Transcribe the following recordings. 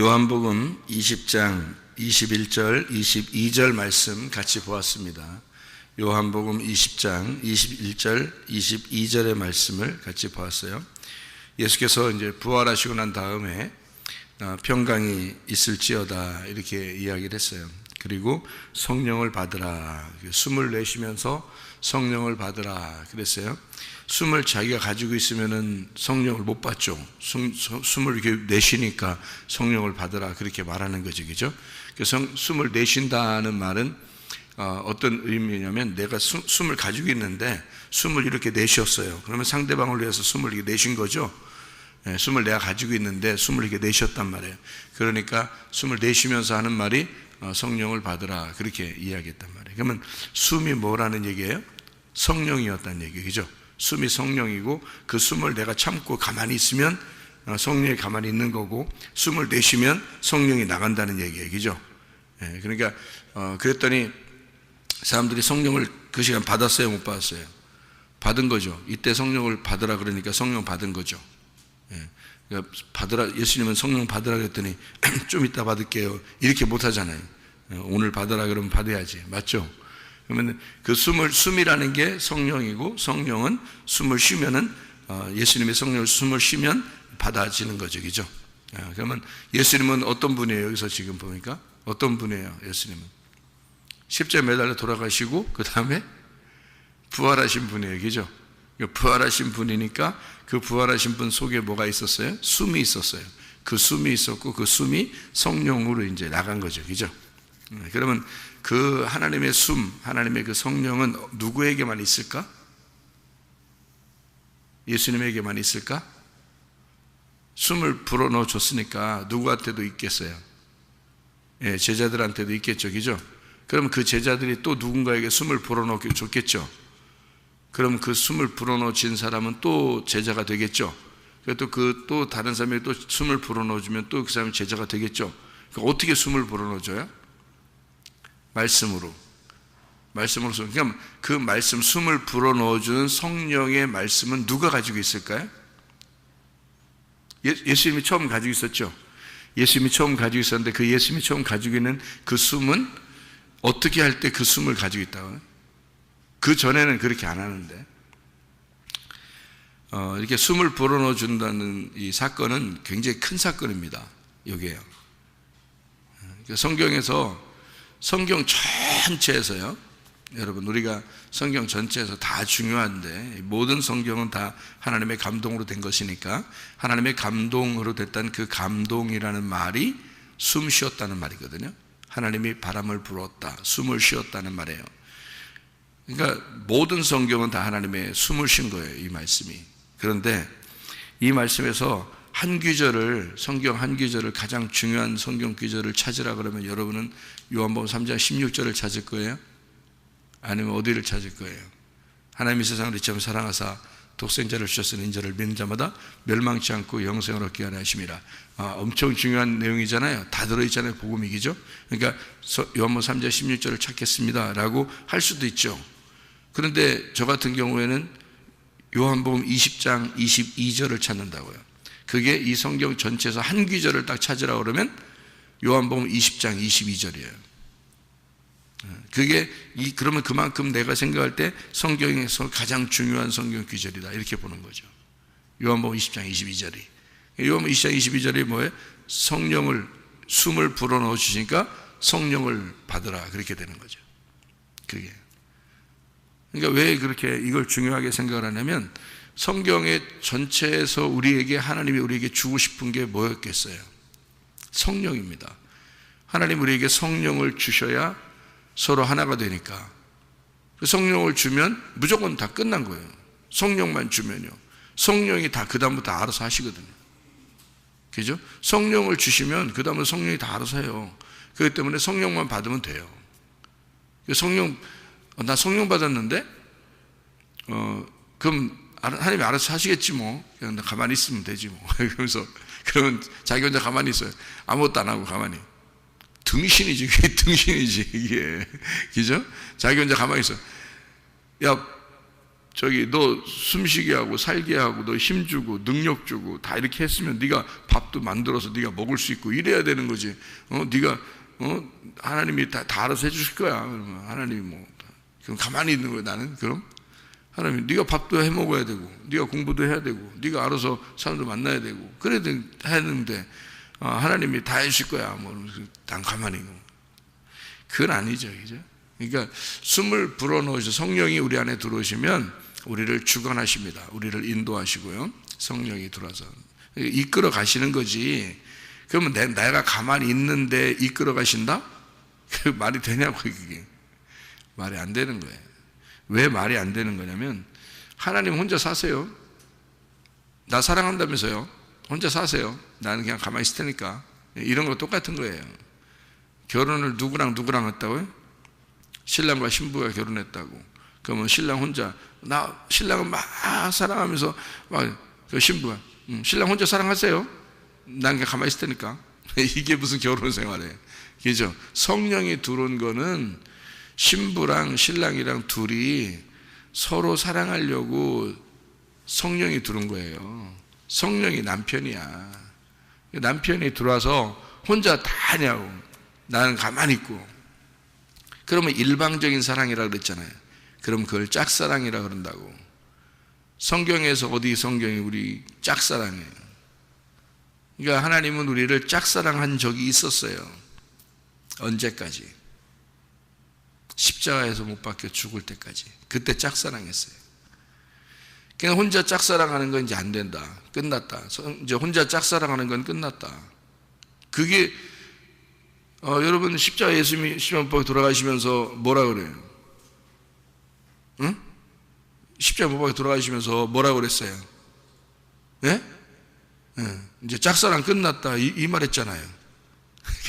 요한복음 20장 21절, 22절 말씀 같이 보았습니다. 요한복음 20장 21절, 22절의 말씀을 같이 보았어요. 예수께서 이제 부활하시고 난 다음에 평강이 있을지어다 이렇게 이야기를 했어요. 그리고 성령을 받으라, 숨을 내쉬면서 성령을 받으라 그랬어요. 숨을 자기가 가지고 있으면은 성령을 못 받죠. 숨을 이렇게 내쉬니까 성령을 받으라 그렇게 말하는 거죠, 그죠? 그래서 숨을 내쉰다는 말은 어떤 의미냐면 내가 숨을 가지고 있는데 숨을 이렇게 내쉬었어요. 그러면 상대방을 위해서 숨을 이렇게 내쉰 거죠. 네, 숨을 내가 가지고 있는데 숨을 이렇게 내쉬었단 말이에요. 그러니까 숨을 내쉬면서 하는 말이 성령을 받으라 그렇게 이야기했단 말이에요. 그러면 숨이 뭐라는 얘기예요? 성령이었다는 얘기죠. 숨이 성령이고 그 숨을 내가 참고 가만히 있으면 성령이 가만히 있는 거고, 숨을 내쉬면 성령이 나간다는 얘기예요, 그죠? 네, 그러니까 그랬더니 사람들이 성령을 그 시간 받았어요, 못 받았어요? 받은 거죠. 이때 성령을 받으라 그러니까 성령 받은 거죠. 네, 그러니까 받으라, 예수님은 성령 받으라 그랬더니 좀 이따 받을게요 이렇게 못 하잖아요. 오늘 받으라 그러면 받아야지, 맞죠? 그러면 그 숨이라는 게 성령이고, 성령은 숨을 쉬면은 예수님의 성령을 숨을 쉬면 받아지는 거죠, 그죠? 그러면 예수님은 어떤 분이에요? 여기서 지금 보니까 어떤 분이에요? 예수님은 십자가에 매달려 돌아가시고 그 다음에 부활하신 분이에요, 그죠? 부활하신 분이니까 그 부활하신 분 속에 뭐가 있었어요? 숨이 있었어요. 그 숨이 있었고 그 숨이 성령으로 이제 나간 거죠, 그죠? 그러면 그 하나님의 숨, 하나님의 그 성령은 누구에게만 있을까? 예수님에게만 있을까? 숨을 불어넣어 줬으니까 누구한테도 있겠어요? 예, 제자들한테도 있겠죠, 그죠? 그럼 그 제자들이 또 누군가에게 숨을 불어넣어 줬겠죠? 그럼 그 숨을 불어넣어 진 사람은 또 제자가 되겠죠? 또 다른 사람에게 또 숨을 불어넣어 주면 또 그 사람이 제자가 되겠죠? 그러니까 어떻게 숨을 불어넣어 줘요? 말씀으로서. 그러니까 그 말씀, 숨을 불어넣어주는 성령의 말씀은 누가 가지고 있을까요? 예수님이 처음 가지고 있었죠. 예수님이 처음 가지고 있었는데 그 예수님이 처음 가지고 있는 그 숨은 어떻게 할 때 그 숨을 가지고 있다고요? 그 전에는 그렇게 안 하는데 이렇게 숨을 불어넣어 준다는 이 사건은 굉장히 큰 사건입니다. 여기에요. 성경에서, 성경 전체에서요, 여러분, 우리가 성경 전체에서 다 중요한데 모든 성경은 다 하나님의 감동으로 된 것이니까 하나님의 감동으로 됐다는 그 감동이라는 말이 숨 쉬었다는 말이거든요. 하나님이 바람을 불었다, 숨을 쉬었다는 말이에요. 그러니까 모든 성경은 다 하나님의 숨을 쉰 거예요, 이 말씀이. 그런데 이 말씀에서 한 구절을, 성경 한 구절을, 가장 중요한 성경 구절을 찾으라 그러면 여러분은 요한복음 3장 16절을 찾을 거예요? 아니면 어디를 찾을 거예요? 하나님이 세상을 이처럼 사랑하사 독생자를 주셨으니 인자를 믿는 자마다 멸망치 않고 영생을 얻게 하려 하심이라. 엄청 중요한 내용이잖아요. 다 들어있잖아요, 복음이기죠. 그러니까 요한복음 3장 16절을 찾겠습니다 라고 할 수도 있죠. 그런데 저 같은 경우에는 요한복음 20장 22절을 찾는다고요. 그게 이 성경 전체에서 한 구절을 딱 찾으라 그러면 요한복음 20장 22절이에요. 그게 그러면 그만큼 내가 생각할 때 성경에서 가장 중요한 성경 구절이다 이렇게 보는 거죠. 요한복음 20장 22절이. 요한복음 20장 22절이 뭐예요? 성령을, 숨을 불어넣어 주시니까 성령을 받으라 그렇게 되는 거죠. 그게. 그러니까 왜 그렇게 이걸 중요하게 생각을 하냐면 성경의 전체에서 우리에게, 하나님이 우리에게 주고 싶은 게 뭐였겠어요? 성령입니다. 하나님 우리에게 성령을 주셔야 서로 하나가 되니까. 성령을 주면 무조건 다 끝난 거예요. 성령만 주면요. 성령이 다 그다음부터 알아서 하시거든요. 그죠? 성령을 주시면 그다음은 성령이 다 알아서 해요. 그렇기 때문에 성령만 받으면 돼요. 나 성령 받았는데 그럼 하나님이 알아서 하시겠지 뭐. 그냥 나 가만히 있으면 되지 뭐. 그러면서 그러면 자기 혼자 가만히 있어요. 아무것도 안 하고 가만히. 등신이지, 이게 등신이지, 이게. 그죠? 자기 혼자 가만히 있어. 야, 너 숨쉬게 하고 살게 하고 너 힘주고 능력 주고 다 이렇게 했으면 네가 밥도 만들어서 네가 먹을 수 있고 이래야 되는 거지. 네가 하나님이 다 알아서 해주실 거야. 그러면 하나님이 뭐 그럼 가만히 있는 거야 나는? 그럼 하나님 네가 밥도 해 먹어야 되고 네가 공부도 해야 되고 네가 알아서 사람들 만나야 되고 그래야 하는데 하나님이 다 해주실 거야. 뭐 난 가만히 있는 거. 그건 아니죠, 그죠? 그러니까 숨을 불어넣으셔 성령이 우리 안에 들어오시면 우리를 주관하십니다. 우리를 인도하시고요. 성령이 들어와서 이끌어 가시는 거지. 그러면 내가 가만히 있는데 이끌어 가신다? 그 말이 되냐고. 그게 말이 안 되는 거예요. 왜 말이 안 되는 거냐면 하나님 혼자 사세요. 나 사랑한다면서요. 혼자 사세요. 나는 그냥 가만히 있을 테니까. 이런 거 똑같은 거예요. 결혼을 누구랑 했다고요? 신랑과 신부가 결혼했다고. 그러면 신랑 혼자 신랑은 막 사랑하면서 그 신부가 신랑 혼자 사랑하세요. 난 그냥 가만히 있을 테니까. 이게 무슨 결혼 생활이에요. 그죠? 성령이 들어온 거는 신부랑 신랑이랑 둘이 서로 사랑하려고 성령이 들어온 거예요. 성령이 남편이야. 남편이 들어와서 혼자 다 하냐고. 나는 가만히 있고. 그러면 일방적인 사랑이라 그랬잖아요. 그럼 그걸 짝사랑이라 그런다고. 성경에서 어디 성경이 우리 짝사랑이에요. 그러니까 하나님은 우리를 짝사랑한 적이 있었어요. 언제까지? 십자가에서 못 박혀 죽을 때까지. 그때 짝사랑했어요. 그냥 혼자 짝사랑하는 건 이제 안 된다. 끝났다. 이제 혼자 짝사랑하는 건 끝났다. 그게 여러분 십자가 예수님이 십자가 못 박혀 돌아가시면서 뭐라 그래요? 응? 십자가 못 박혀 돌아가시면서 뭐라 그랬어요? 예? 이제 짝사랑 끝났다 이 말 했잖아요.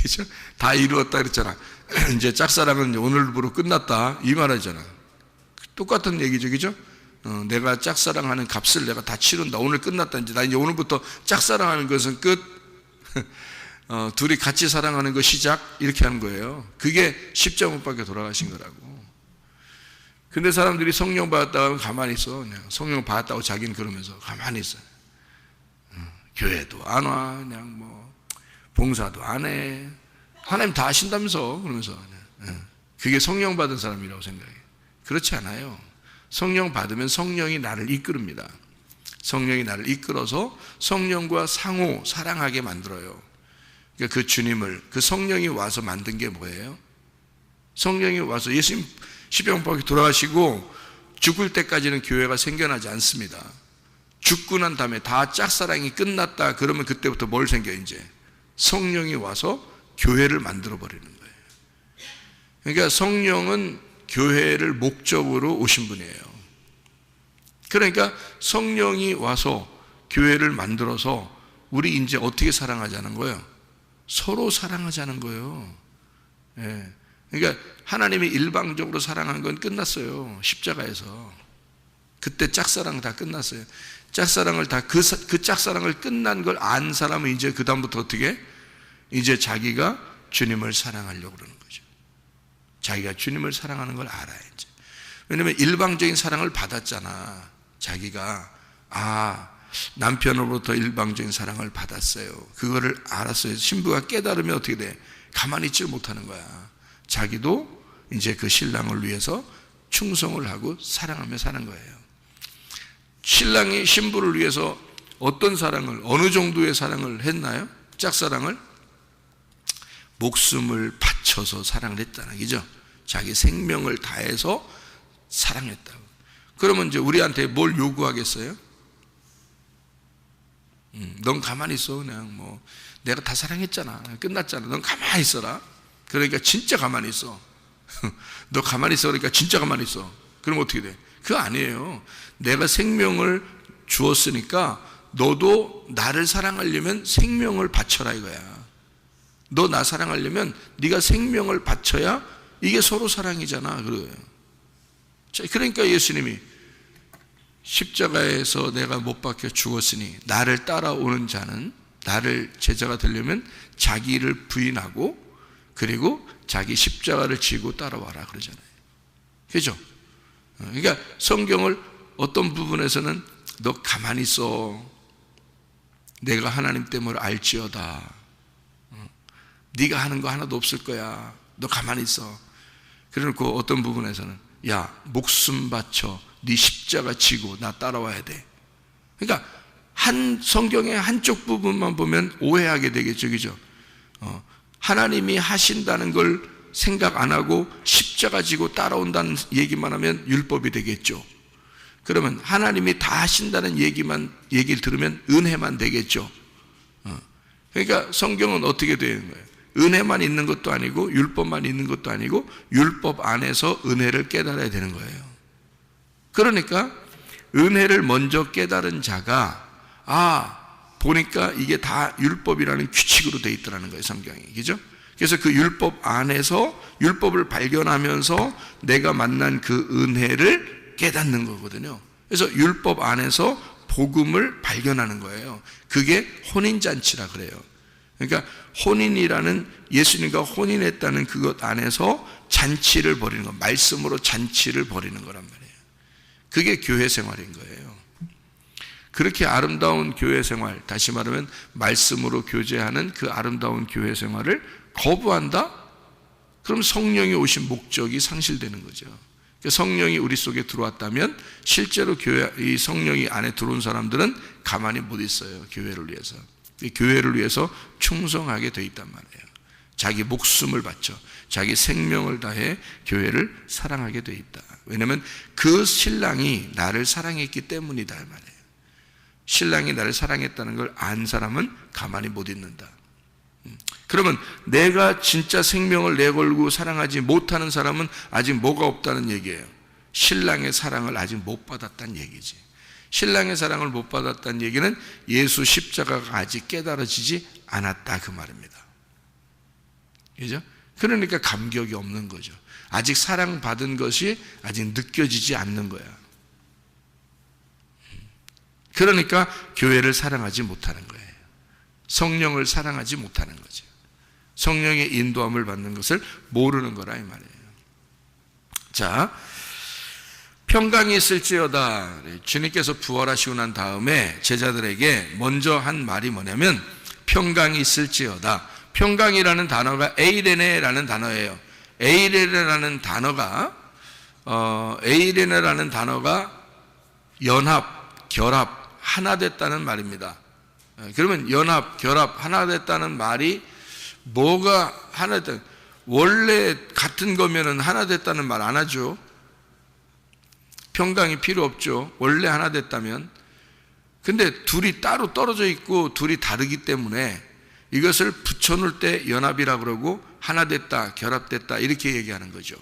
그죠? 다 이루었다 그랬잖아. 이제 짝사랑은 오늘부로 끝났다 이 말 하잖아. 똑같은 얘기죠, 그죠? 내가 짝사랑하는 값을 내가 다 치른다. 오늘 끝났다. 나 이제 오늘부터 짝사랑하는 것은 끝. 둘이 같이 사랑하는 거 시작. 이렇게 하는 거예요. 그게 십자가 못 박혀 돌아가신 거라고. 근데 사람들이 성령 받았다고 하면 가만히 있어. 그냥 성령 받았다고 자기는 그러면서 가만히 있어. 교회도 안 와. 그냥 뭐 봉사도 안 해. 하나님 다 하신다면서 그러면서 그게 성령 받은 사람이라고 생각해. 그렇지 않아요. 성령 받으면 성령이 나를 이끌습니다. 성령이 나를 이끌어서 성령과 상호 사랑하게 만들어요. 그러니까 그 주님을, 그 성령이 와서 만든 게 뭐예요? 성령이 와서 예수님 십자가 못 박혀 돌아가시고 죽을 때까지는 교회가 생겨나지 않습니다. 죽고 난 다음에 다 짝사랑이 끝났다 그러면 그때부터 뭘 생겨? 이제 성령이 와서 교회를 만들어 버리는 거예요. 그러니까 성령은 교회를 목적으로 오신 분이에요. 그러니까 성령이 와서 교회를 만들어서 우리 이제 어떻게 사랑하자는 거예요? 서로 사랑하자는 거예요. 예. 그러니까 하나님이 일방적으로 사랑한 건 끝났어요. 십자가에서. 그때 짝사랑 다 끝났어요. 짝사랑을 다 그 짝사랑을 끝난 걸 안 사람은 이제 그 다음부터 어떻게? 이제 자기가 주님을 사랑하려고 그러는 거죠. 자기가 주님을 사랑하는 걸 알아야 이제. 왜냐면 일방적인 사랑을 받았잖아. 자기가 남편으로부터 일방적인 사랑을 받았어요. 그거를 알았어요. 신부가 깨달으면 어떻게 돼? 가만히 있지 못하는 거야. 자기도 이제 그 신랑을 위해서 충성을 하고 사랑하며 사는 거예요. 신랑이 신부를 위해서 어떤 사랑을, 어느 정도의 사랑을 했나요? 짝사랑을? 목숨을 바쳐서 사랑을 했다는 얘기죠. 자기 생명을 다해서 사랑했다고. 그러면 이제 우리한테 뭘 요구하겠어요? 넌 가만히 있어. 그냥 뭐 내가 다 사랑했잖아. 끝났잖아. 넌 가만히 있어라. 그러니까 진짜 가만히 있어. 너 가만히 있어. 그러니까 진짜 가만히 있어. 그럼 어떻게 돼? 그거 아니에요. 내가 생명을 주었으니까 너도 나를 사랑하려면 생명을 바쳐라 이거야. 너 나 사랑하려면 네가 생명을 바쳐야 이게 서로 사랑이잖아. 그러니까 예수님이 십자가에서 내가 못 박혀 죽었으니 나를 따라오는 자는, 나를 제자가 되려면 자기를 부인하고 그리고 자기 십자가를 지고 따라와라 그러잖아요. 그죠? 그러니까 성경을 어떤 부분에서는 너 가만히 있어. 내가 하나님 때문에 알지어다. 네가 하는 거 하나도 없을 거야. 너 가만히 있어. 그래놓고 어떤 부분에서는 야, 목숨 바쳐 네 십자가 지고 나 따라와야 돼. 그러니까 한 성경의 한쪽 부분만 보면 오해하게 되겠죠, 그죠? 하나님이 하신다는 걸 생각 안 하고 십자가 지고 따라온다는 얘기만 하면 율법이 되겠죠. 그러면 하나님이 다 하신다는 얘기를 들으면 은혜만 되겠죠. 그러니까 성경은 어떻게 되는 거예요? 은혜만 있는 것도 아니고 율법만 있는 것도 아니고 율법 안에서 은혜를 깨달아야 되는 거예요. 그러니까 은혜를 먼저 깨달은 자가 보니까 이게 다 율법이라는 규칙으로 되어 있더라는 거예요, 성경이. 그죠? 그래서 그 율법 안에서 율법을 발견하면서 내가 만난 그 은혜를 깨닫는 거거든요. 그래서 율법 안에서 복음을 발견하는 거예요. 그게 혼인잔치라 그래요. 그러니까 혼인이라는, 예수님과 혼인했다는 그것 안에서 잔치를 벌이는 거, 말씀으로 잔치를 벌이는 거란 말이에요. 그게 교회 생활인 거예요. 그렇게 아름다운 교회 생활, 다시 말하면 말씀으로 교제하는 그 아름다운 교회 생활을 거부한다? 그럼 성령이 오신 목적이 상실되는 거죠. 성령이 우리 속에 들어왔다면 실제로 이 성령이 안에 들어온 사람들은 가만히 못 있어요. 교회를 위해서. 교회를 위해서 충성하게 돼 있단 말이에요. 자기 목숨을 바쳐 자기 생명을 다해 교회를 사랑하게 돼 있다. 왜냐하면 그 신랑이 나를 사랑했기 때문이다 말이에요. 신랑이 나를 사랑했다는 걸 안 사람은 가만히 못 있는다. 그러면 내가 진짜 생명을 내걸고 사랑하지 못하는 사람은 아직 뭐가 없다는 얘기예요? 신랑의 사랑을 아직 못 받았다는 얘기지. 신랑의 사랑을 못 받았다는 얘기는 예수 십자가가 아직 깨달아지지 않았다 그 말입니다. 그죠? 그러니까 감격이 없는 거죠. 아직 사랑받은 것이 아직 느껴지지 않는 거야. 그러니까 교회를 사랑하지 못하는 거예요. 성령을 사랑하지 못하는 거죠. 성령의 인도함을 받는 것을 모르는 거라 이 말이에요. 자, 평강이 있을지어다. 주님께서 부활하시고 난 다음에 제자들에게 먼저 한 말이 뭐냐면 평강이 있을지어다. 평강이라는 단어가 에이레네라는 단어예요. 에이레네라는 단어가 연합, 결합, 하나 됐다는 말입니다. 그러면 연합, 결합, 하나 됐다는 말이 뭐가 하나 됐다? 원래 같은 거면은 하나 됐다는 말 안 하죠. 평강이 필요 없죠. 원래 하나 됐다면. 근데 둘이 따로 떨어져 있고 둘이 다르기 때문에 이것을 붙여놓을 때 연합이라고 그러고 하나 됐다, 결합됐다 이렇게 얘기하는 거죠.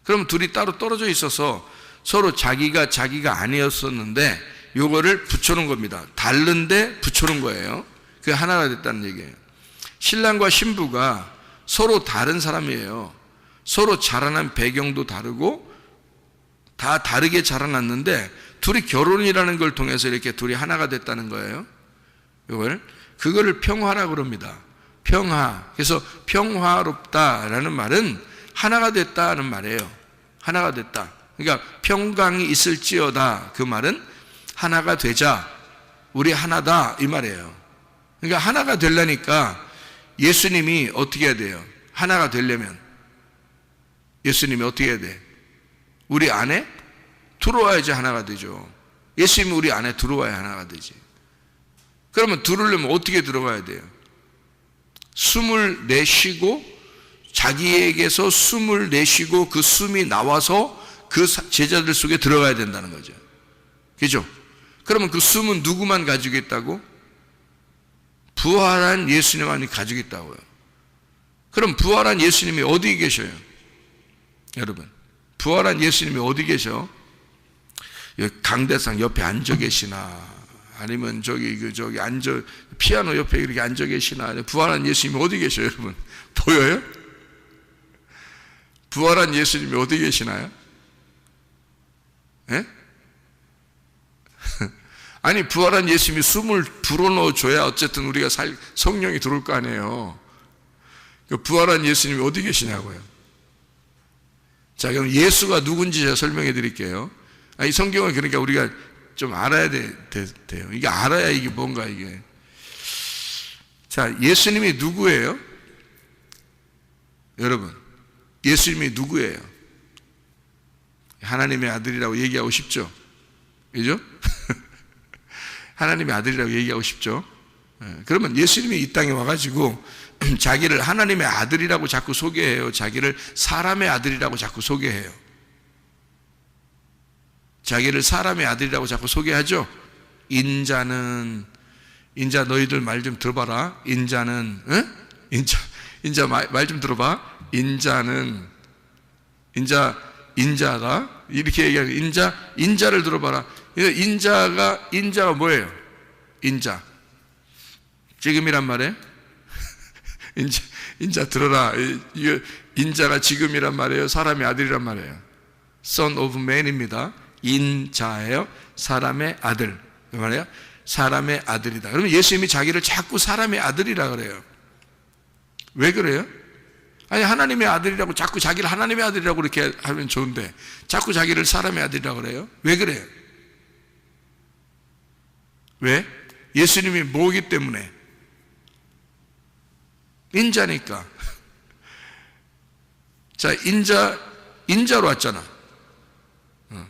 그럼 둘이 따로 떨어져 있어서 서로 자기가 아니었었는데 요거를 붙여놓은 겁니다. 다른데 붙여놓은 거예요. 그게 하나가 됐다는 얘기예요. 신랑과 신부가 서로 다른 사람이에요. 서로 자라난 배경도 다르고 다 다르게 자라났는데 둘이 결혼이라는 걸 통해서 이렇게 둘이 하나가 됐다는 거예요. 그거를 평화라고 그럽니다. 평화. 그래서 평화롭다라는 말은 하나가 됐다는 말이에요. 하나가 됐다. 그러니까 평강이 있을지어다. 그 말은 하나가 되자. 우리 하나다 이 말이에요. 그러니까 하나가 되려니까 예수님이 어떻게 해야 돼요? 하나가 되려면 예수님이 어떻게 해야 돼? 우리 안에 들어와야지 하나가 되죠. 예수님이 우리 안에 들어와야 하나가 되지. 그러면 들으려면 어떻게 들어가야 돼요? 숨을 내쉬고 자기에게서 숨을 내쉬고 그 숨이 나와서 그 제자들 속에 들어가야 된다는 거죠. 그죠? 그러면 그 숨은 누구만 가지고 있다고? 부활한 예수님만이 가지고 있다고요. 그럼 부활한 예수님이 어디 계셔요? 여러분, 부활한 예수님이 어디 계셔? 강대상 옆에 앉아 계시나 아니면 저기 앉아 피아노 옆에 이렇게 앉아 계시나 부활한 예수님이 어디 계셔요, 여러분? 보여요? 부활한 예수님이 어디 계시나요? 예? 아니 부활한 예수님이 숨을 불어넣어 줘야 어쨌든 우리가 성령이 들어올 거 아니에요. 부활한 예수님이 어디 계시냐고요. 자, 그럼 예수가 누군지 제가 설명해 드릴게요. 이 성경을 그러니까 우리가 좀 알아야 돼요. 이게 알아야 이게 뭔가 이게. 자, 예수님이 누구예요? 여러분, 예수님이 누구예요? 하나님의 아들이라고 얘기하고 싶죠? 그죠? 하나님의 아들이라고 얘기하고 싶죠? 그러면 예수님이 이 땅에 와가지고 자기를 하나님의 아들이라고 자꾸 소개해요? 자기를 사람의 아들이라고 자꾸 소개해요? 자기를 사람의 아들이라고 자꾸 소개하죠? 인자 너희들 말 좀 들어봐라. 인자는, 응? 인자 말 좀 들어봐. 인자다. 이렇게 얘기하는 인자를 들어봐라. 인자가 뭐예요? 인자. 지금이란 말이에요? 인자 들어라. 인자가 지금이란 말이에요? 사람의 아들이란 말이에요? Son of man입니다. 인자예요. 사람의 아들. 그 말이에요? 사람의 아들이다. 그러면 예수님이 자기를 자꾸 사람의 아들이라 그래요. 왜 그래요? 아니, 하나님의 아들이라고 자꾸 자기를 하나님의 아들이라고 이렇게 하면 좋은데 자꾸 자기를 사람의 아들이라고 그래요? 왜 그래요? 왜? 예수님이 뭐기 때문에? 인자니까. 자, 인자로 왔잖아.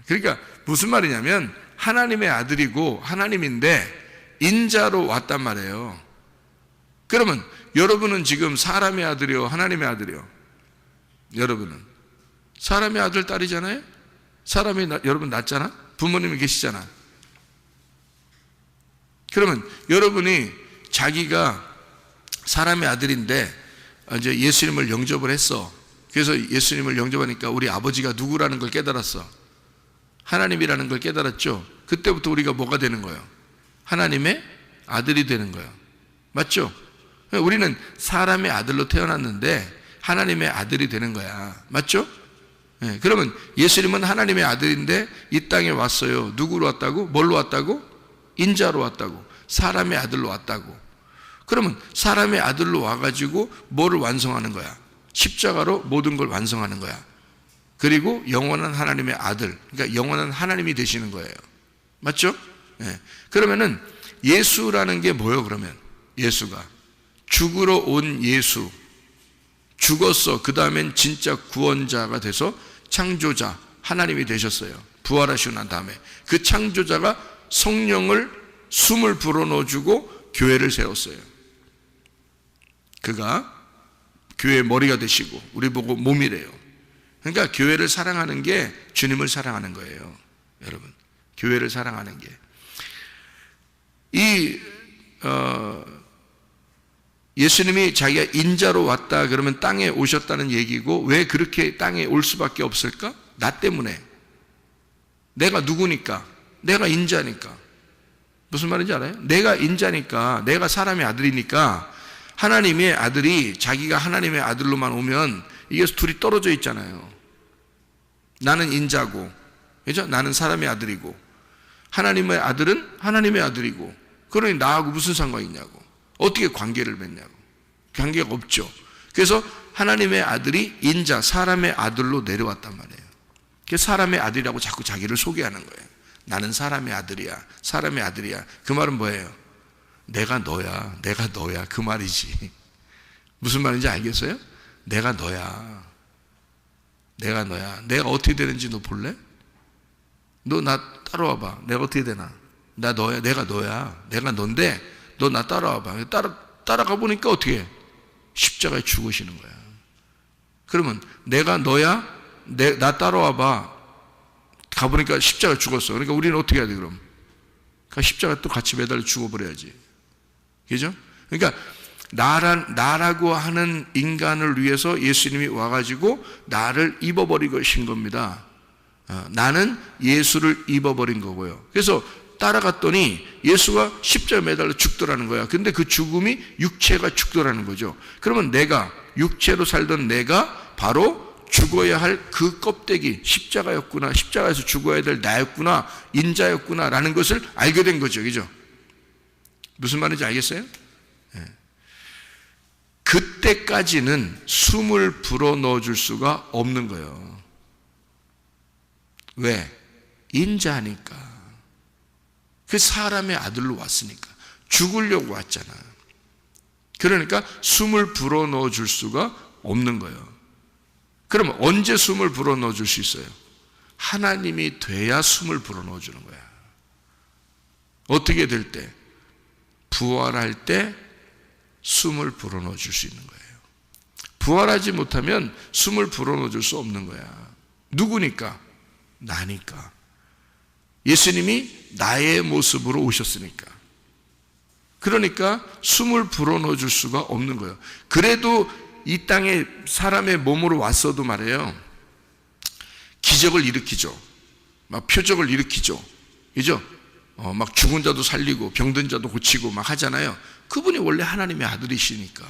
그러니까 무슨 말이냐면 하나님의 아들이고 하나님인데 인자로 왔단 말이에요. 그러면 여러분은 지금 사람의 아들이요, 하나님의 아들이요? 여러분은 사람의 아들, 딸이잖아요? 여러분 낳잖아? 부모님이 계시잖아. 그러면 여러분이 자기가 사람의 아들인데 이제 예수님을 영접을 했어. 그래서 예수님을 영접하니까 우리 아버지가 누구라는 걸 깨달았어. 하나님이라는 걸 깨달았죠. 그때부터 우리가 뭐가 되는 거예요? 하나님의 아들이 되는 거예요. 맞죠? 우리는 사람의 아들로 태어났는데 하나님의 아들이 되는 거야. 맞죠? 네, 그러면 예수님은 하나님의 아들인데 이 땅에 왔어요. 누구로 왔다고? 뭘로 왔다고? 인자로 왔다고. 사람의 아들로 왔다고. 그러면 사람의 아들로 와가지고 뭐를 완성하는 거야? 십자가로 모든 걸 완성하는 거야. 그리고 영원한 하나님의 아들, 그러니까 영원한 하나님이 되시는 거예요. 맞죠? 네. 그러면은 예수라는 게 뭐예요? 그러면 예수가 죽으러 온 예수, 죽었어. 그 다음엔 진짜 구원자가 돼서 창조자 하나님이 되셨어요. 부활하시고 난 다음에 그 창조자가 성령을 숨을 불어넣어주고 교회를 세웠어요. 그가 교회의 머리가 되시고 우리 보고 몸이래요. 그러니까 교회를 사랑하는 게 주님을 사랑하는 거예요. 여러분, 교회를 사랑하는 게 예수님이 자기가 인자로 왔다 그러면 땅에 오셨다는 얘기고, 왜 그렇게 땅에 올 수밖에 없을까? 나 때문에. 내가 누구니까? 내가 인자니까. 무슨 말인지 알아요? 내가 인자니까, 내가 사람의 아들이니까 하나님의 아들이 자기가 하나님의 아들로만 오면 이게 둘이 떨어져 있잖아요. 나는 인자고, 그죠? 나는 사람의 아들이고, 하나님의 아들은 하나님의 아들이고, 그러니 나하고 무슨 상관이 있냐고. 어떻게 관계를 맺냐고. 관계가 없죠. 그래서 하나님의 아들이 인자, 사람의 아들로 내려왔단 말이에요. 그래서 사람의 아들이라고 자꾸 자기를 소개하는 거예요. 나는 사람의 아들이야. 사람의 아들이야. 그 말은 뭐예요? 내가 너야. 내가 너야. 그 말이지. 무슨 말인지 알겠어요? 내가 너야. 내가 너야. 내가 어떻게 되는지 너 볼래? 너 나 따라와봐. 내가 어떻게 되나? 나 너야. 내가 너야. 내가 넌데 너 나 따라와봐. 따라가 보니까 어떻게 해? 십자가에 죽으시는 거야. 그러면 내가 너야? 나 따라와봐. 가보니까 십자가에 죽었어. 그러니까 우리는 어떻게 해야 돼 그럼? 그러니까 십자가 또 같이 매달려 죽어버려야지. 그죠? 그러니까 나라고 하는 인간을 위해서 예수님이 와가지고 나를 입어버리신 겁니다. 나는 예수를 입어버린 거고요. 그래서 따라갔더니 예수가 십자가에 매달려 죽더라는 거야. 근데 그 죽음이 육체가 죽더라는 거죠. 그러면 내가, 육체로 살던 내가 바로 죽어야 할 그 껍데기, 십자가였구나, 십자가에서 죽어야 될 나였구나, 인자였구나 라는 것을 알게 된 거죠. 그죠? 무슨 말인지 알겠어요? 네. 그때까지는 숨을 불어넣어 줄 수가 없는 거예요. 왜? 인자하니까. 그 사람의 아들로 왔으니까. 죽으려고 왔잖아. 그러니까 숨을 불어넣어 줄 수가 없는 거예요. 그럼 언제 숨을 불어넣어 줄 수 있어요? 하나님이 돼야 숨을 불어넣어 주는 거야. 어떻게 될 때? 부활할 때 숨을 불어넣어 줄 수 있는 거예요. 부활하지 못하면 숨을 불어넣어 줄 수 없는 거야. 누구니까? 나니까. 예수님이 나의 모습으로 오셨으니까. 그러니까 숨을 불어넣어 줄 수가 없는 거예요. 그래도 이 땅에 사람의 몸으로 왔어도 말이에요, 기적을 일으키죠. 막 표적을 일으키죠. 그죠? 막 죽은 자도 살리고 병든 자도 고치고 막 하잖아요. 그분이 원래 하나님의 아들이시니까.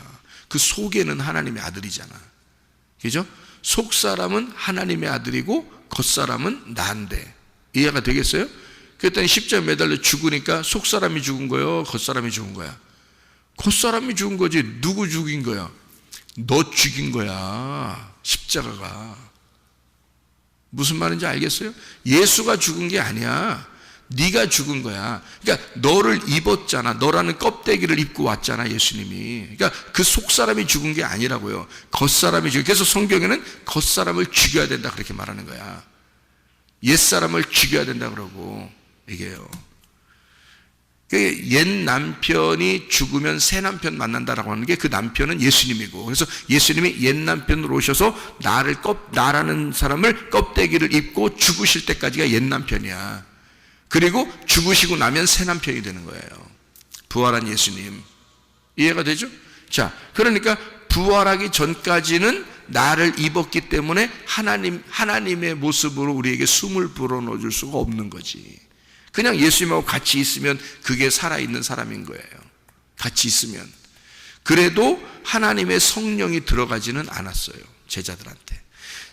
그 속에는 하나님의 아들이잖아. 그죠? 속 사람은 하나님의 아들이고 겉 사람은 나인데. 이해가 되겠어요? 그랬더니 십자가에 매달려 죽으니까 속 사람이 죽은 거예요? 겉 사람이 죽은 거야? 겉 사람이 죽은 거지. 누구 죽인 거야? 너 죽인 거야. 십자가가. 무슨 말인지 알겠어요? 예수가 죽은 게 아니야. 네가 죽은 거야. 그러니까 너를 입었잖아. 너라는 껍데기를 입고 왔잖아, 예수님이. 그러니까 그 속 사람이 죽은 게 아니라고요. 겉 사람이 죽은. 그래서 성경에는 겉 사람을 죽여야 된다 그렇게 말하는 거야. 옛 사람을 죽여야 된다 그러고 얘기해요. 옛 남편이 죽으면 새 남편 만난다라고 하는 게 그 남편은 예수님이고, 그래서 예수님이 옛 남편으로 오셔서 나라는 사람을 껍데기를 입고 죽으실 때까지가 옛 남편이야. 그리고 죽으시고 나면 새 남편이 되는 거예요. 부활한 예수님. 이해가 되죠? 자, 그러니까 부활하기 전까지는 나를 입었기 때문에 하나님의 모습으로 우리에게 숨을 불어넣어 줄 수가 없는 거지. 그냥 예수님하고 같이 있으면 그게 살아있는 사람인 거예요. 같이 있으면. 그래도 하나님의 성령이 들어가지는 않았어요, 제자들한테.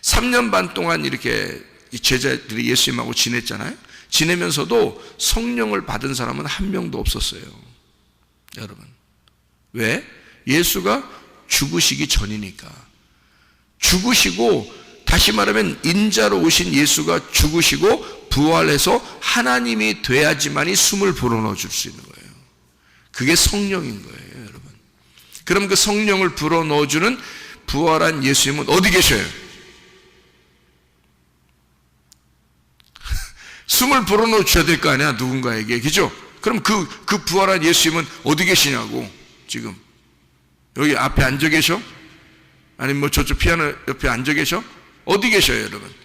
3년 반 동안 이렇게 제자들이 예수님하고 지냈잖아요. 지내면서도 성령을 받은 사람은 한 명도 없었어요, 여러분. 왜? 예수가 죽으시기 전이니까. 죽으시고, 다시 말하면 인자로 오신 예수가 죽으시고 부활해서 하나님이 돼야지만이 숨을 불어넣어 줄 수 있는 거예요. 그게 성령인 거예요, 여러분. 그럼 그 성령을 불어넣어 주는 부활한 예수님은 어디 계셔요? 숨을 불어넣어 줘야 될 거 아니야, 누군가에게. 그죠? 그럼 그 부활한 예수님은 어디 계시냐고, 지금. 여기 앞에 앉아 계셔? 아니면 뭐 저쪽 피아노 옆에 앉아 계셔? 어디 계셔요, 여러분?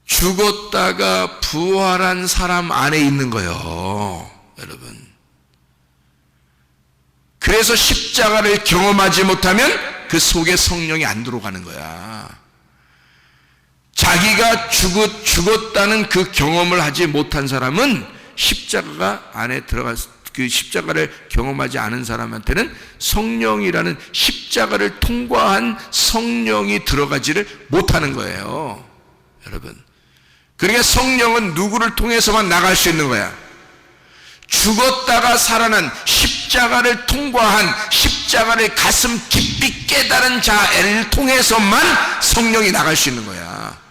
죽었다가 부활한 사람 안에 있는 거예요, 여러분. 그래서 십자가를 경험하지 못하면 그 속에 성령이 안 들어가는 거야. 자기가 죽었다는 그 경험을 하지 못한 사람은 십자가 안에 그 십자가를 경험하지 않은 사람한테는 성령이라는 십자가를 통과한 성령이 들어가지를 못하는 거예요, 여러분. 그러니까 성령은 누구를 통해서만 나갈 수 있는 거야? 죽었다가 살아난 십자가를 통과한, 십자가를 가슴 깊이 깨달은 자를 통해서만 성령이 나갈 수 있는 거야.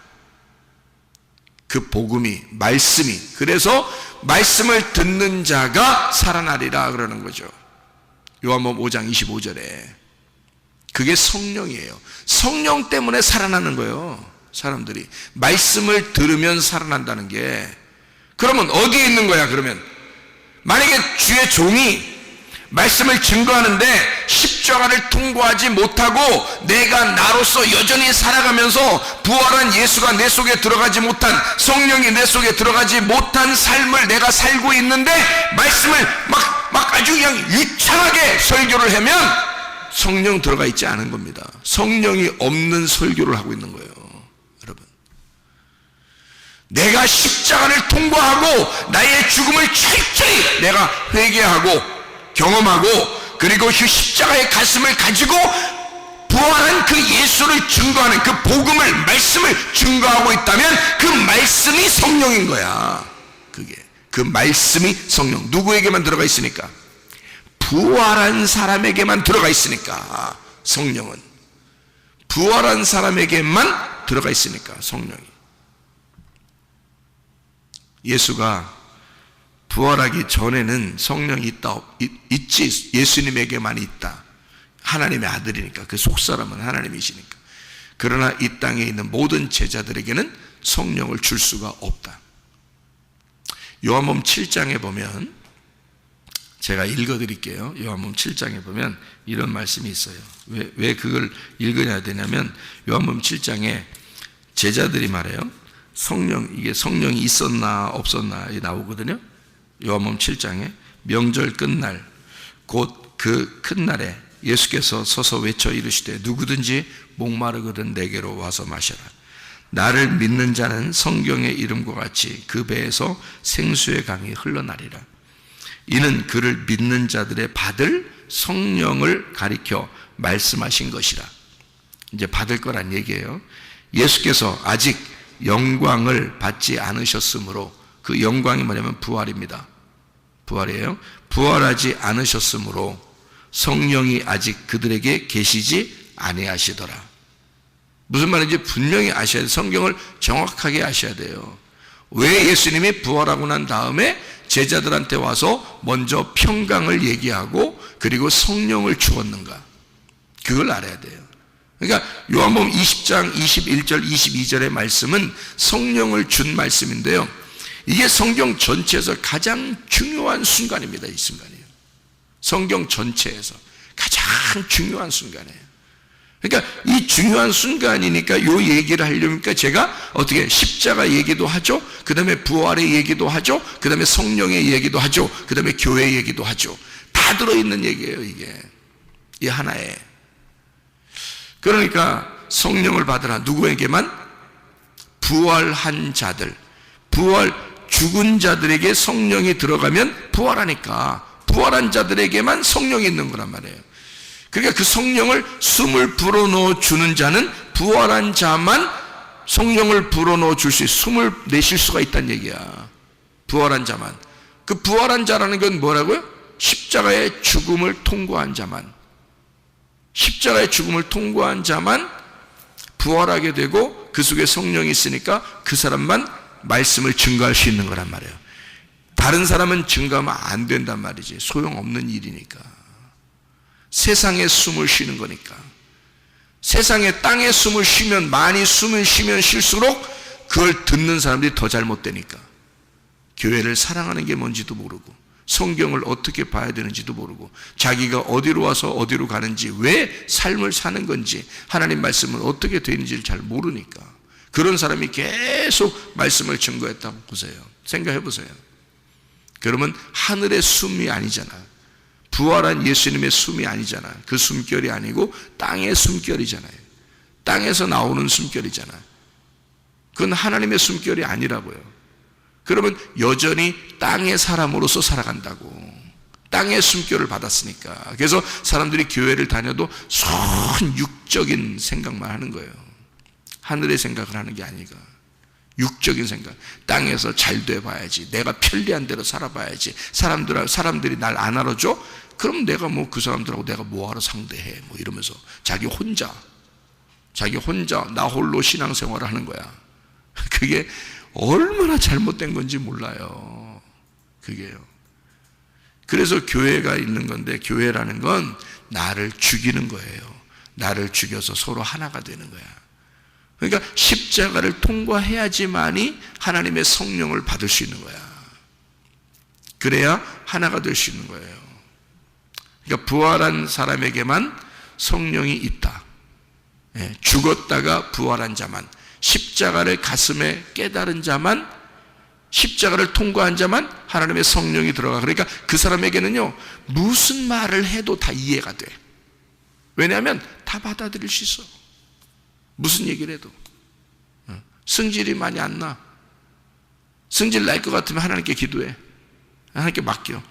그 복음이, 말씀이. 그래서 말씀을 듣는 자가 살아나리라 그러는 거죠. 요한복음 5장 25절에. 그게 성령이에요. 성령 때문에 살아나는 거예요, 사람들이. 말씀을 들으면 살아난다는 게. 그러면 어디에 있는 거야, 그러면? 만약에 주의 종이 말씀을 증거하는데 십자가를 통과하지 못하고 내가 나로서 여전히 살아가면서 부활한 예수가 내 속에 들어가지 못한, 성령이 내 속에 들어가지 못한 삶을 내가 살고 있는데 말씀을 막 아주 그냥 유창하게 설교를 하면 성령 들어가 있지 않은 겁니다. 성령이 없는 설교를 하고 있는 거예요, 여러분. 내가 십자가를 통과하고 나의 죽음을 철저히 내가 회개하고 경험하고, 그리고 그 십자가의 가슴을 가지고 부활한 그 예수를 증거하는 그 복음을, 말씀을 증거하고 있다면 그 말씀이 성령인 거야. 그게 그 말씀이 성령. 누구에게만 들어가 있으니까? 부활한 사람에게만 들어가 있으니까. 성령은 부활한 사람에게만 들어가 있으니까, 성령이. 예수가 부활하기 전에는 성령이 있지, 예수님에게만 있다. 하나님의 아들이니까, 그 속사람은 하나님이시니까. 그러나 이 땅에 있는 모든 제자들에게는 성령을 줄 수가 없다. 요한복음 7장에 보면, 제가 읽어드릴게요. 요한복음 7장에 보면 이런 말씀이 있어요. 왜 그걸 읽어야 되냐면, 요한복음 7장에 제자들이 말해요. 이게 성령이 있었나 없었나 나오거든요. 요한복음 7장에 명절 끝날, 곧 그 큰 날에 예수께서 서서 외쳐 이르시되 누구든지 목마르거든 내게로 와서 마셔라. 나를 믿는 자는 성경의 이름과 같이 그 배에서 생수의 강이 흘러나리라. 이는 그를 믿는 자들의 받을 성령을 가리켜 말씀하신 것이라. 이제 받을 거란 얘기예요. 예수께서 아직 영광을 받지 않으셨으므로, 그 영광이 뭐냐면 부활입니다. 부활이에요. 부활하지 않으셨으므로 성령이 아직 그들에게 계시지 아니하시더라. 무슨 말인지 분명히 아셔야 돼요. 성경을 정확하게 아셔야 돼요. 왜 예수님이 부활하고 난 다음에 제자들한테 와서 먼저 평강을 얘기하고 그리고 성령을 주었는가? 그걸 알아야 돼요. 그러니까 요한복음 20장 21절 22절의 말씀은 성령을 준 말씀인데요, 이게 성경 전체에서 가장 중요한 순간입니다. 이 순간이에요. 성경 전체에서 가장 중요한 순간이에요. 그러니까 이 중요한 순간이니까 이 얘기를 하려니까 제가 어떻게 십자가 얘기도 하죠, 그 다음에 부활의 얘기도 하죠, 그 다음에 성령의 얘기도 하죠, 그 다음에 교회 얘기도 하죠. 다 들어있는 얘기예요. 이게 이 하나에. 그러니까 성령을 받으라. 누구에게만? 부활한 자들, 죽은 자들에게 성령이 들어가면 부활하니까 부활한 자들에게만 성령이 있는 거란 말이에요. 그러니까 그 성령을 숨을 불어넣어 주는 자는 부활한 자만 성령을 불어넣어 줄 수 있어요. 숨을 내쉴 수가 있다는 얘기야. 부활한 자만. 그 부활한 자라는 건 뭐라고요? 십자가의 죽음을 통과한 자만. 십자가의 죽음을 통과한 자만 부활하게 되고 그 속에 성령이 있으니까 그 사람만 말씀을 증거할 수 있는 거란 말이에요. 다른 사람은 증거하면 안 된단 말이지. 소용없는 일이니까. 세상에 숨을 쉬는 거니까. 세상에 땅에 숨을 쉬면, 많이 숨을 쉬면 쉴수록 그걸 듣는 사람들이 더 잘못되니까. 교회를 사랑하는 게 뭔지도 모르고, 성경을 어떻게 봐야 되는지도 모르고, 자기가 어디로 와서 어디로 가는지, 왜 삶을 사는 건지, 하나님 말씀은 어떻게 되는지를 잘 모르니까 그런 사람이 계속 말씀을 증거했다고 보세요. 생각해 보세요. 그러면 하늘의 숨이 아니잖아. 부활한 예수님의 숨이 아니잖아. 그 숨결이 아니고 땅의 숨결이잖아요. 땅에서 나오는 숨결이잖아. 그건 하나님의 숨결이 아니라고요. 그러면 여전히 땅의 사람으로서 살아간다고. 땅의 숨결을 받았으니까. 그래서 사람들이 교회를 다녀도 순 육적인 생각만 하는 거예요. 하늘의 생각을 하는 게 아니가. 육적인 생각. 땅에서 잘 돼봐야지. 내가 편리한 대로 살아봐야지. 사람들이 날 안 알아줘? 그럼 내가 뭐 그 사람들하고 내가 뭐하러 상대해? 뭐 이러면서 자기 혼자 나 홀로 신앙생활을 하는 거야. 그게 얼마나 잘못된 건지 몰라요. 그게요. 그래서 교회가 있는 건데, 교회라는 건 나를 죽이는 거예요. 나를 죽여서 서로 하나가 되는 거야. 그러니까 십자가를 통과해야지만이 하나님의 성령을 받을 수 있는 거야. 그래야 하나가 될 수 있는 거예요. 그러니까 부활한 사람에게만 성령이 있다. 죽었다가 부활한 자만, 십자가를 가슴에 깨달은 자만, 십자가를 통과한 자만 하나님의 성령이 들어가. 그러니까 그 사람에게는요, 무슨 말을 해도 다 이해가 돼. 왜냐하면 다 받아들일 수 있어. 무슨 얘기를 해도. 승질이 많이 안 나. 승질 날 것 같으면 하나님께 기도해. 하나님께 맡겨.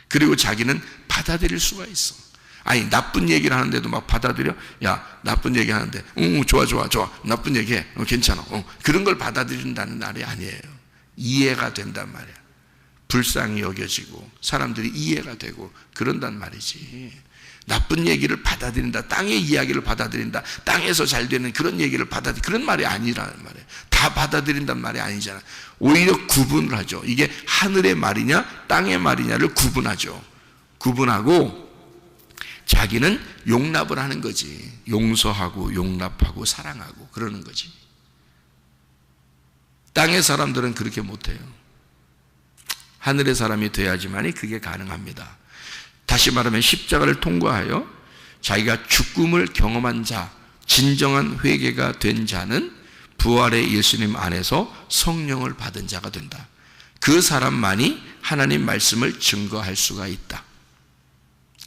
그리고 자기는 받아들일 수가 있어. 아니, 나쁜 얘기를 하는데도 막 받아들여? 야, 나쁜 얘기 하는데, 좋아. 나쁜 얘기 해. 괜찮아. 그런 걸 받아들인다는 날이 아니에요. 이해가 된단 말이야. 불쌍히 여겨지고, 사람들이 이해가 되고, 그런단 말이지. 나쁜 얘기를 받아들인다, 땅의 이야기를 받아들인다, 땅에서 잘 되는 그런 얘기를 받아들인다, 그런 말이 아니라는 말이에요. 다 받아들인다는 말이 아니잖아. 오히려 구분을 하죠. 이게 하늘의 말이냐 땅의 말이냐를 구분하죠. 구분하고 자기는 용납을 하는 거지. 용서하고 용납하고 사랑하고 그러는 거지. 땅의 사람들은 그렇게 못해요. 하늘의 사람이 돼야지만이 그게 가능합니다. 다시 말하면 십자가를 통과하여 자기가 죽음을 경험한 자, 진정한 회개가 된 자는 부활의 예수님 안에서 성령을 받은 자가 된다. 그 사람만이 하나님 말씀을 증거할 수가 있다.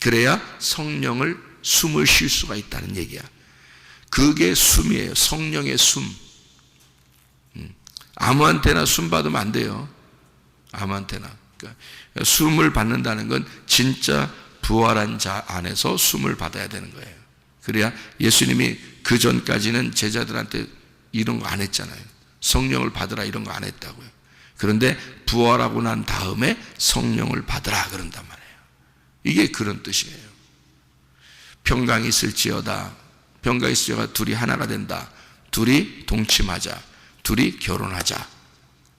그래야 성령을 숨을 쉴 수가 있다는 얘기야. 그게 숨이에요. 성령의 숨. 아무한테나 숨 받으면 안 돼요. 아무한테나. 그러니까 숨을 받는다는 건 진짜 부활한 자 안에서 숨을 받아야 되는 거예요. 그래야 예수님이 그 전까지는 제자들한테 이런 거 안 했잖아요. 성령을 받으라 이런 거 안 했다고요. 그런데 부활하고 난 다음에 성령을 받으라 그런단 말이에요. 이게 그런 뜻이에요. 평강이 있을지어다. 평강이 있을지어다. 둘이 하나가 된다. 둘이 동침하자. 둘이 결혼하자.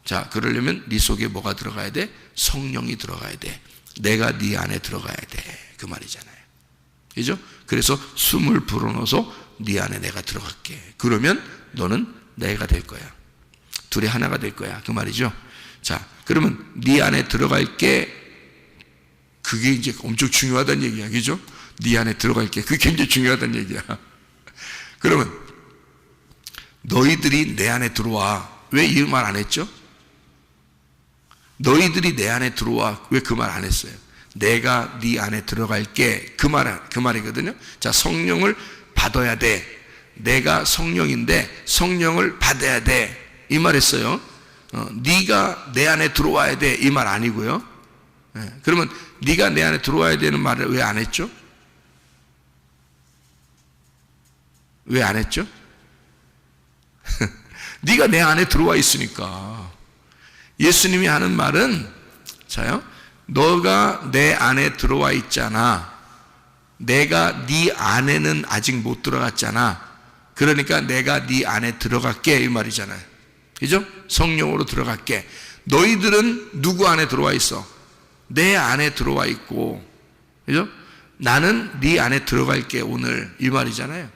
자, 그러려면 네 속에 뭐가 들어가야 돼? 성령이 들어가야 돼. 내가 네 안에 들어가야 돼. 그 말이잖아요. 그죠? 그래서 숨을 불어넣어서 네 안에 내가 들어갈게. 그러면 너는 내가 될 거야. 둘이 하나가 될 거야. 그 말이죠. 자, 그러면 네 안에 들어갈게. 그게 이제 엄청 중요하다는 얘기야. 그죠? 네 안에 들어갈게. 그게 굉장히 중요하다는 얘기야. 그러면 너희들이 내 안에 들어와. 왜 이 말 안 했죠? 너희들이 내 안에 들어와. 왜 그 말 안 했어요? 내가 네 안에 들어갈게. 그 말이거든요. 자, 성령을 받아야 돼. 내가 성령인데 성령을 받아야 돼. 이 말 했어요. 네가 내 안에 들어와야 돼. 이 말 아니고요. 그러면 네가 내 안에 들어와야 되는 말을 왜 안 했죠? 왜 안 했죠? 네가 내 안에 들어와 있으니까. 예수님이 하는 말은 자요, 너가 내 안에 들어와 있잖아. 내가 네 안에는 아직 못 들어갔잖아. 그러니까 내가 네 안에 들어갈게 이 말이잖아요. 그죠? 성령으로 들어갈게. 너희들은 누구 안에 들어와 있어? 내 안에 들어와 있고, 그죠? 나는 네 안에 들어갈게 오늘 이 말이잖아요.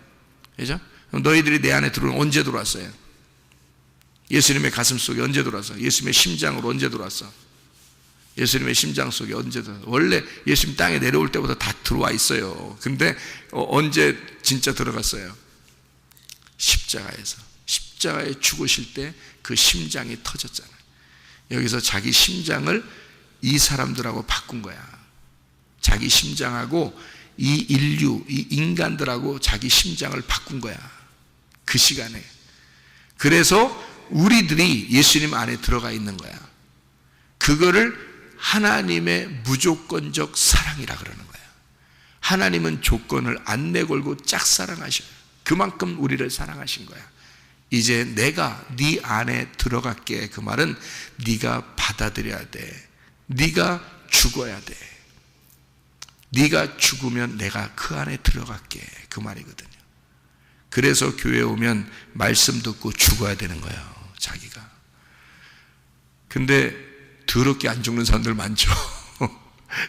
그죠? 그럼 너희들이 내 안에 들어오면 언제 들어왔어요? 예수님의 가슴 속에 언제 들어왔어? 예수님의 심장으로 언제 들어왔어? 예수님의 심장 속에 언제 들어왔어? 원래 예수님 땅에 내려올 때부터 다 들어와 있어요. 근데 언제 진짜 들어갔어요? 십자가에서. 십자가에 죽으실 때 그 심장이 터졌잖아요. 여기서 자기 심장을 이 사람들하고 바꾼 거야. 자기 심장하고 이 인류, 이 인간들하고 자기 심장을 바꾼 거야. 그 시간에. 그래서 우리들이 예수님 안에 들어가 있는 거야. 그거를 하나님의 무조건적 사랑이라 그러는 거야. 하나님은 조건을 안 내걸고 짝사랑하셔요. 그만큼 우리를 사랑하신 거야. 이제 내가 네 안에 들어갈게. 그 말은 네가 받아들여야 돼. 네가 죽어야 돼. 네가 죽으면 내가 그 안에 들어갈게. 그 말이거든요. 그래서 교회에 오면 말씀 듣고 죽어야 되는 거예요. 자기가. 근데 더럽게 안 죽는 사람들 많죠.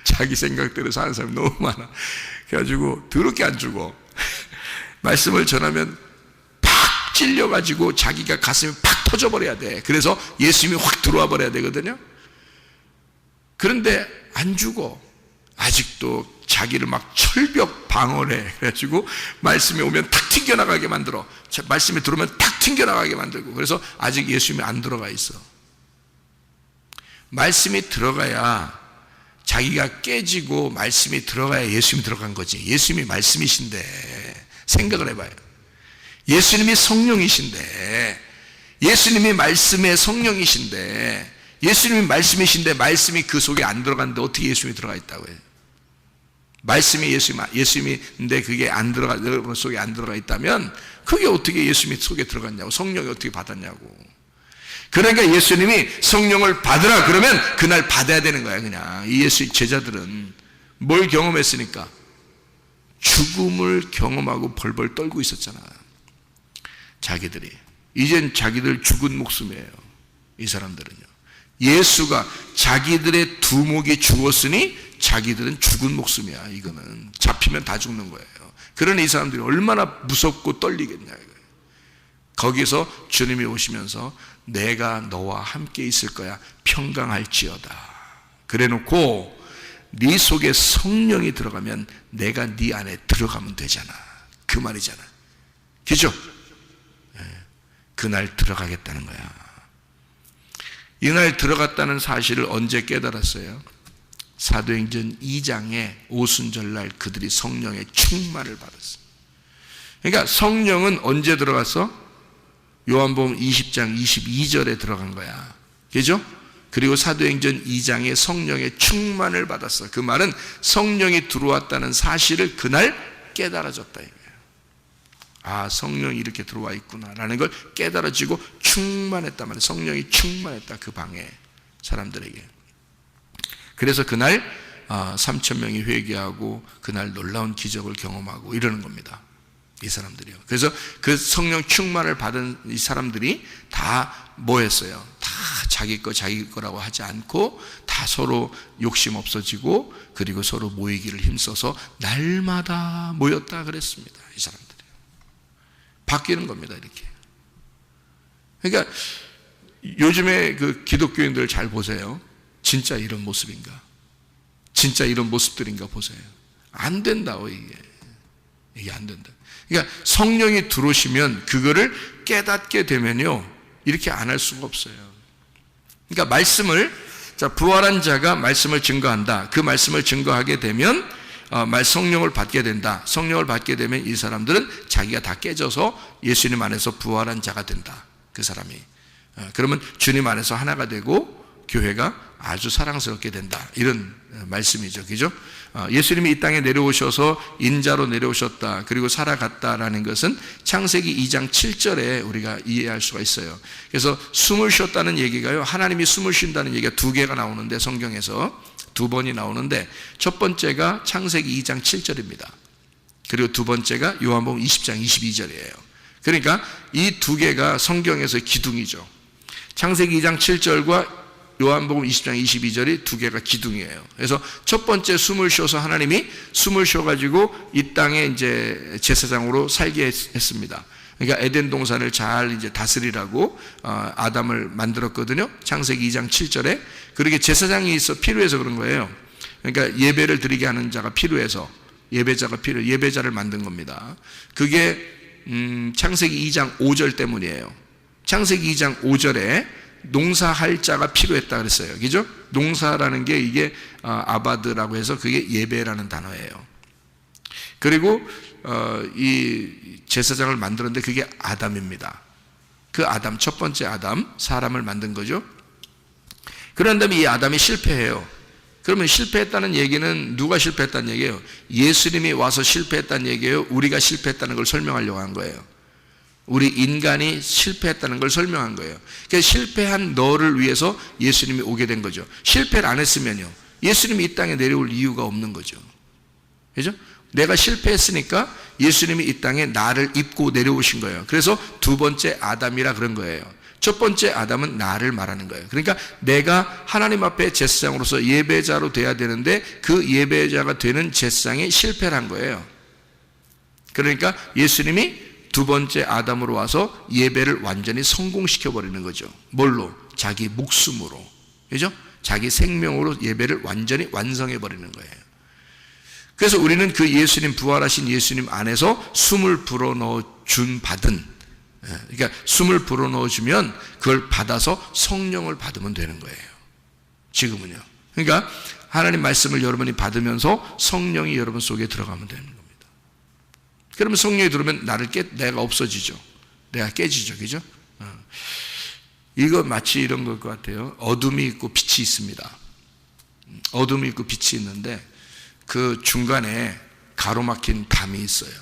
자기 생각대로 사는 사람이 너무 많아. 그래가지고 더럽게 안 죽어. 말씀을 전하면 팍 찔려가지고 자기가 가슴이 팍 터져버려야 돼. 그래서 예수님이 확 들어와 버려야 되거든요. 그런데 안 죽어. 아직도 자기를 막 철벽 방어를 해. 그래가지고 말씀이 오면 탁 튕겨나가게 만들어. 말씀이 들어오면 탁 튕겨나가게 만들고. 그래서 아직 예수님이 안 들어가 있어. 말씀이 들어가야, 자기가 깨지고 말씀이 들어가야 예수님이 들어간 거지. 예수님이 말씀이신데 생각을 해봐요. 예수님이 성령이신데, 예수님이 말씀의 성령이신데, 예수님이 말씀이신데 말씀이 그 속에 안 들어갔는데 어떻게 예수님이 들어가 있다고 해요? 말씀이 예수님인데 그게 안 들어가, 여러분 속에 안 들어가 있다면 그게 어떻게 예수님이 속에 들어갔냐고, 성령이 어떻게 받았냐고. 그러니까 예수님이 성령을 받으라 그러면 그날 받아야 되는 거야. 그냥 이 예수 제자들은 뭘 경험했으니까? 죽음을 경험하고 벌벌 떨고 있었잖아. 자기들이. 이젠 자기들 죽은 목숨이에요. 이 사람들은요. 예수가 자기들의 두목이 죽었으니 자기들은 죽은 목숨이야. 이거는 잡히면 다 죽는 거예요. 그러니 이 사람들이 얼마나 무섭고 떨리겠냐 이거예요. 거기서 주님이 오시면서 내가 너와 함께 있을 거야. 평강할지어다. 그래놓고 네 속에 성령이 들어가면 내가 네 안에 들어가면 되잖아. 그 말이잖아. 그죠? 그날 들어가겠다는 거야. 이날 들어갔다는 사실을 언제 깨달았어요? 사도행전 2장에 오순절날 그들이 성령의 충만을 받았어요. 그러니까 성령은 언제 들어갔어? 요한복음 20장 22절에 들어간 거야. 그죠? 그리고 사도행전 2장에 성령의 충만을 받았어. 그 말은 성령이 들어왔다는 사실을 그날 깨달아졌다 이거예요. 아, 성령이 이렇게 들어와 있구나라는 걸 깨달아지고 충만했단 말이에요. 성령이 충만했다 그 방에 사람들에게. 그래서 그날 3,000명이 회개하고 그날 놀라운 기적을 경험하고 이러는 겁니다. 이 사람들이요. 그래서 그 성령 충만을 받은 이 사람들이 다 뭐 했어요? 다 자기 거라고 하지 않고 다 서로 욕심 없어지고 그리고 서로 모이기를 힘써서 날마다 모였다 그랬습니다. 이 사람들이. 바뀌는 겁니다. 이렇게. 그러니까 요즘에 그 기독교인들 잘 보세요. 진짜 이런 모습인가? 진짜 이런 모습들인가 보세요. 안 된다고 이게 안 된다. 그러니까 성령이 들어오시면 그거를 깨닫게 되면요. 이렇게 안 할 수가 없어요. 그러니까 말씀을 부활한 자가 말씀을 증거한다. 그 말씀을 증거하게 되면 성령을 받게 된다. 성령을 받게 되면 이 사람들은 자기가 다 깨져서 예수님 안에서 부활한 자가 된다. 그 사람이. 그러면 주님 안에서 하나가 되고 교회가 아주 사랑스럽게 된다. 이런 말씀이죠. 그죠? 예수님이 이 땅에 내려오셔서 인자로 내려오셨다. 그리고 살아갔다라는 것은 창세기 2장 7절에 우리가 이해할 수가 있어요. 그래서 숨을 쉬었다는 얘기가요. 하나님이 숨을 쉰다는 얘기가 두 개가 나오는데 성경에서 두 번이 나오는데 첫 번째가 창세기 2장 7절입니다. 그리고 두 번째가 요한복음 20장 22절이에요. 그러니까 이 두 개가 성경에서의 기둥이죠. 창세기 2장 7절과 요한복음 20장 22절이 두 개가 기둥이에요. 그래서 첫 번째 숨을 쉬어서 하나님이 숨을 쉬어가지고 이 땅에 이제 제사장으로 살게 했습니다. 그러니까 에덴 동산을 잘 이제 다스리라고 아담을 만들었거든요. 창세기 2장 7절에. 그렇게 제사장이 필요해서 그런 거예요. 그러니까 예배를 드리게 하는 자가 필요해서 예배자를 만든 겁니다. 그게 창세기 2장 5절 때문이에요. 창세기 2장 5절에 농사할 자가 필요했다 그랬어요. 그죠? 농사라는 게 이게 아바드라고 해서 그게 예배라는 단어예요. 그리고 이 제사장을 만들었는데 그게 아담입니다. 그 아담, 첫 번째 아담, 사람을 만든 거죠. 그런 다음에 이 아담이 실패해요. 그러면 실패했다는 얘기는 누가 실패했다는 얘기예요? 예수님이 와서 실패했다는 얘기예요? 우리가 실패했다는 걸 설명하려고 한 거예요. 우리 인간이 실패했다는 걸 설명한 거예요. 그러니까 실패한 너를 위해서 예수님이 오게 된 거죠. 실패를 안 했으면요, 예수님이 이 땅에 내려올 이유가 없는 거죠. 그죠? 내가 실패했으니까 예수님이 이 땅에 나를 입고 내려오신 거예요. 그래서 두 번째 아담이라 그런 거예요. 첫 번째 아담은 나를 말하는 거예요. 그러니까 내가 하나님 앞에 제사장으로서 예배자로 돼야 되는데 그 예배자가 되는 제사장이 실패를 한 거예요. 그러니까 예수님이 두 번째 아담으로 와서 예배를 완전히 성공시켜 버리는 거죠. 뭘로? 자기 목숨으로. 그죠? 자기 생명으로 예배를 완전히 완성해 버리는 거예요. 그래서 우리는 그 예수님, 부활하신 예수님 안에서 숨을 불어넣어 받은, 그러니까 숨을 불어넣어 주면 그걸 받아서 성령을 받으면 되는 거예요. 지금은요. 그러니까 하나님 말씀을 여러분이 받으면서 성령이 여러분 속에 들어가면 되는 거예요. 그러면 성령이 들어오면 내가 없어지죠. 내가 깨지죠. 그죠? 이거 마치 이런 것 같아요. 어둠이 있고 빛이 있습니다. 어둠이 있고 빛이 있는데 그 중간에 가로막힌 담이 있어요.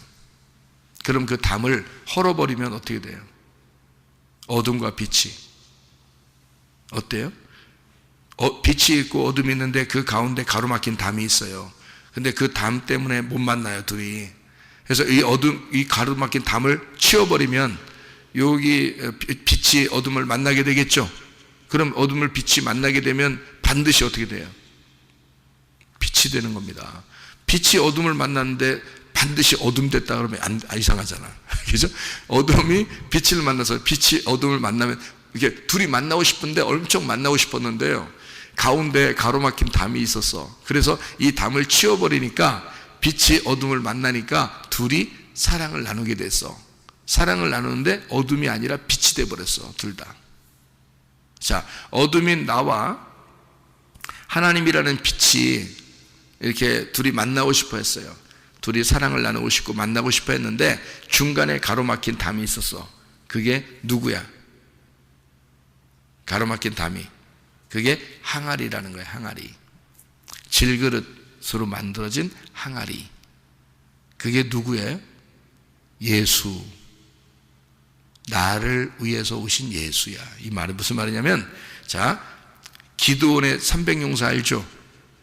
그럼 그 담을 헐어버리면 어떻게 돼요? 어둠과 빛이 어때요? 빛이 있고 어둠이 있는데 그 가운데 가로막힌 담이 있어요. 근데 그 담 때문에 못 만나요, 둘이. 그래서 이 가로막힌 담을 치워버리면 여기 빛이 어둠을 만나게 되겠죠. 그럼 어둠을 빛이 만나게 되면 반드시 어떻게 돼요? 빛이 되는 겁니다. 빛이 어둠을 만났는데 반드시 어둠 됐다 그러면 안 이상하잖아. 그죠? 어둠이 빛을 만나서 빛이 어둠을 만나면 이게 둘이 만나고 싶은데 엄청 만나고 싶었는데요. 가운데 가로막힌 담이 있었어. 그래서 이 담을 치워버리니까 빛이 어둠을 만나니까 둘이 사랑을 나누게 됐어. 사랑을 나누는데 어둠이 아니라 빛이 돼버렸어, 둘 다. 자, 어둠인 나와 하나님이라는 빛이 이렇게 둘이 만나고 싶어 했어요. 둘이 사랑을 나누고 싶고 만나고 싶어 했는데 중간에 가로막힌 담이 있었어. 그게 누구야? 가로막힌 담이. 그게 항아리라는 거예요, 항아리. 질그릇으로 만들어진 항아리. 그게 누구예요? 예수. 나를 위해서 오신 예수야. 이 말은 무슨 말이냐면, 자, 기드온의 300용사 알죠?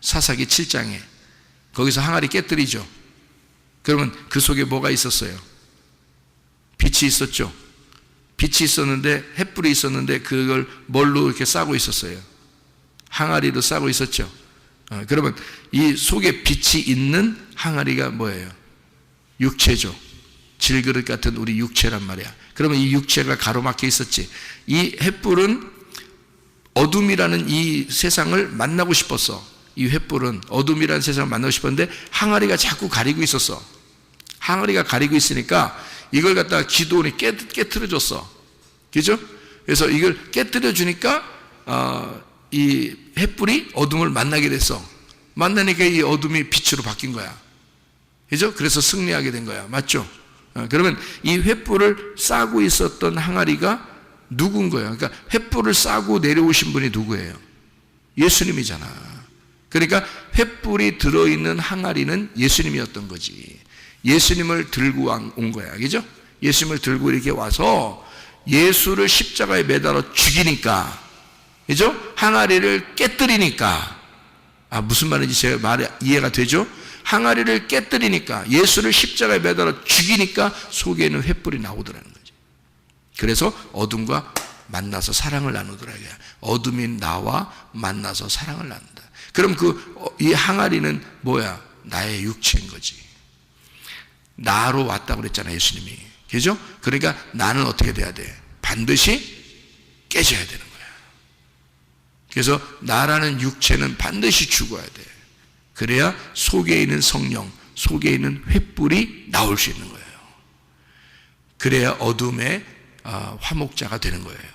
사사기 7장에 거기서 항아리 깨뜨리죠. 그러면 그 속에 뭐가 있었어요? 빛이 있었죠. 빛이 있었는데, 횃불이 있었는데 그걸 뭘로 이렇게 싸고 있었어요? 항아리로 싸고 있었죠. 그러면 이 속에 빛이 있는 항아리가 뭐예요? 육체죠. 질그릇 같은 우리 육체란 말이야. 그러면 이 육체가 가로막혀 있었지. 이 횃불은 어둠이라는 이 세상을 만나고 싶었어. 이 횃불은 어둠이라는 세상을 만나고 싶었는데 항아리가 자꾸 가리고 있었어. 항아리가 가리고 있으니까 이걸 갖다가 기드온이 깨트려줬어. 그죠? 그래서 이걸 깨트려 주니까 이 횃불이 어둠을 만나게 됐어. 만나니까 이 어둠이 빛으로 바뀐 거야. 그죠? 그래서 승리하게 된 거야. 맞죠? 그러면 이 횃불을 싸고 있었던 항아리가 누군 거예요? 그러니까 횃불을 싸고 내려오신 분이 누구예요? 예수님이잖아. 그러니까 횃불이 들어있는 항아리는 예수님이었던 거지. 예수님을 들고 온 거야. 그죠? 예수님을 들고 이렇게 와서 예수를 십자가에 매달아 죽이니까, 그죠? 항아리를 깨뜨리니까, 무슨 말인지 제가 말이 이해가 되죠? 항아리를 깨뜨리니까, 예수를 십자가에 매달아 죽이니까 속에 있는 횃불이 나오더라는 거죠. 그래서 어둠과 만나서 사랑을 나누더라. 어둠인 나와 만나서 사랑을 나눈다. 그럼 이 항아리는 뭐야? 나의 육체인 거지. 나로 왔다고 그랬잖아요, 예수님이. 그죠? 그러니까 나는 어떻게 돼야 돼? 반드시 깨져야 되는 거야. 그래서 나라는 육체는 반드시 죽어야 돼. 그래야 속에 있는 성령, 속에 있는 횃불이 나올 수 있는 거예요. 그래야 어둠의 화목자가 되는 거예요.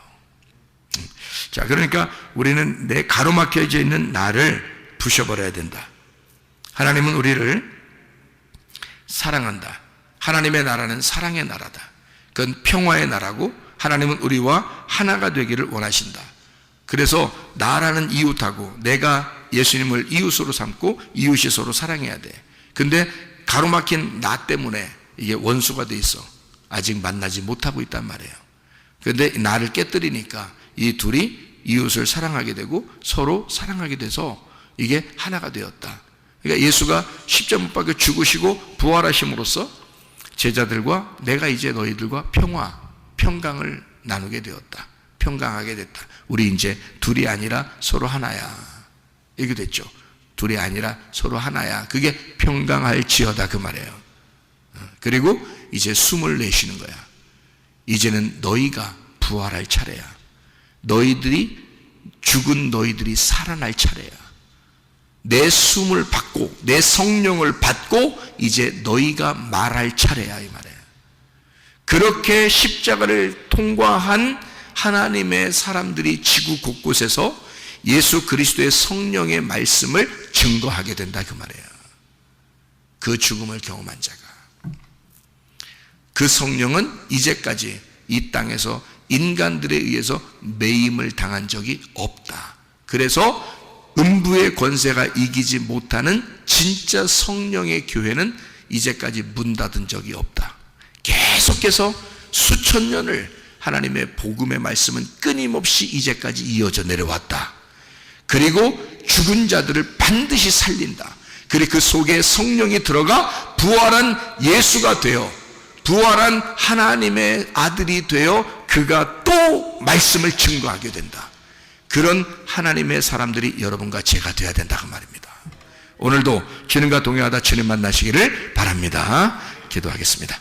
자, 그러니까 우리는 내 가로막혀져 있는 나를 부셔버려야 된다. 하나님은 우리를 사랑한다. 하나님의 나라는 사랑의 나라다. 그건 평화의 나라고 하나님은 우리와 하나가 되기를 원하신다. 그래서 나라는 이웃하고 내가 예수님을 이웃으로 삼고 이웃이 서로 사랑해야 돼. 근데 가로막힌 나 때문에 이게 원수가 돼 있어. 아직 만나지 못하고 있단 말이에요. 그런데 나를 깨뜨리니까 이 둘이 이웃을 사랑하게 되고 서로 사랑하게 돼서 이게 하나가 되었다. 그러니까 예수가 십자가 못 박혀 죽으시고 부활하심으로써 제자들과 내가 이제 너희들과 평강을 나누게 되었다. 평강하게 됐다. 우리 이제 둘이 아니라 서로 하나야. 이렇게 됐죠. 둘이 아니라 서로 하나야. 그게 평강할지어다 그 말이에요. 그리고 이제 숨을 내쉬는 거야. 이제는 너희가 부활할 차례야. 죽은 너희들이 살아날 차례야. 내 숨을 받고 내 성령을 받고 이제 너희가 말할 차례야 이 말이에요. 그렇게 십자가를 통과한 하나님의 사람들이 지구 곳곳에서 예수 그리스도의 성령의 말씀을 증거하게 된다 그 말이에요. 그 죽음을 경험한 자가. 그 성령은 이제까지 이 땅에서 인간들에 의해서 매임을 당한 적이 없다. 그래서 음부의 권세가 이기지 못하는 진짜 성령의 교회는 이제까지 문 닫은 적이 없다. 계속해서 수천 년을 하나님의 복음의 말씀은 끊임없이 이제까지 이어져 내려왔다. 그리고 죽은 자들을 반드시 살린다. 그리고 그 속에 성령이 들어가 부활한 예수가 되어 부활한 하나님의 아들이 되어 그가 또 말씀을 증거하게 된다. 그런 하나님의 사람들이 여러분과 제가 되어야 된다 그 말입니다. 오늘도 주님과 동행하다 주님 만나시기를 바랍니다. 기도하겠습니다.